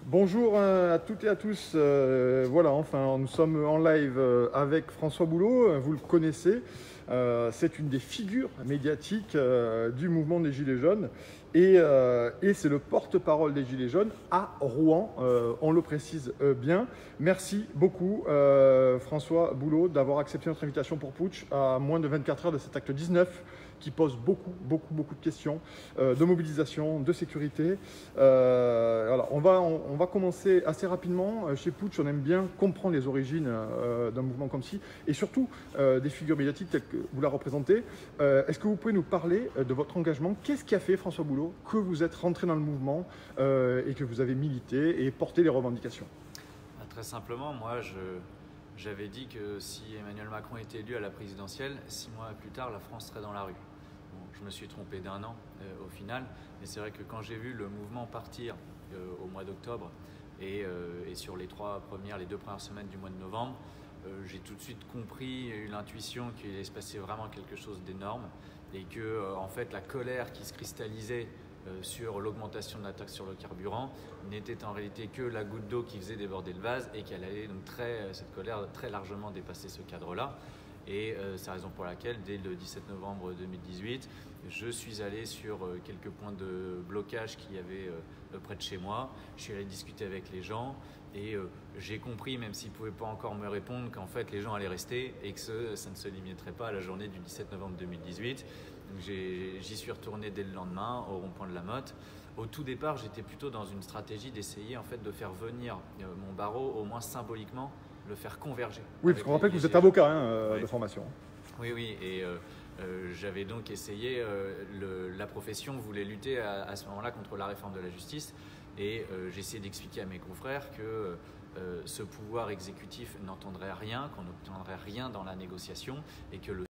Bonjour à toutes et à tous. Voilà, enfin, nous sommes en live avec François Boulot. Vous le connaissez. C'est une des figures médiatiques du mouvement des Gilets jaunes et c'est le porte-parole des Gilets jaunes à Rouen. On le précise bien. Merci beaucoup, François Boulot, d'avoir accepté notre invitation pour Putsch à moins de 24 heures de cet acte 19 qui pose beaucoup de questions de mobilisation, de sécurité. Alors, on va commencer assez rapidement. Chez Putsch, on aime bien comprendre les origines d'un mouvement comme ci et surtout des figures médiatiques telles que vous la représentez. Est-ce que vous pouvez nous parler de votre engagement? Qu'est-ce qui a fait, François Boulot, que vous êtes rentré dans le mouvement et que vous avez milité et porté les revendications? Très simplement, moi, j'avais dit que si Emmanuel Macron était élu à la présidentielle, 6 mois plus tard, la France serait dans la rue. Bon, je me suis trompé d'1 an au final, mais c'est vrai que quand j'ai vu le mouvement partir au mois d'octobre et sur les 2 premières semaines du mois de novembre, j'ai tout de suite compris, eu l'intuition qu'il allait se passer vraiment quelque chose d'énorme et que en fait la colère qui se cristallisait sur l'augmentation de la taxe sur le carburant n'était en réalité que la goutte d'eau qui faisait déborder le vase et qu'elle allait donc cette colère très largement dépasser ce cadre-là. Et c'est la raison pour laquelle, dès le 17 novembre 2018, je suis allé sur quelques points de blocage qu'il y avait près de chez moi. Je suis allé discuter avec les gens et j'ai compris, même s'ils ne pouvaient pas encore me répondre, qu'en fait les gens allaient rester et que ça ne se limiterait pas à la journée du 17 novembre 2018. J'y suis retourné dès le lendemain au rond-point de la Motte. Au tout départ, j'étais plutôt dans une stratégie d'essayer en fait de faire venir mon barreau, au moins symboliquement, le faire converger. Oui, parce qu'on rappelle que vous êtes avocat de formation. Oui, et j'avais donc essayé, la profession voulait lutter à ce moment-là contre la réforme de la justice, et j'ai essayé d'expliquer à mes confrères que ce pouvoir exécutif n'entendrait rien, qu'on n'obtiendrait rien dans la négociation, et que le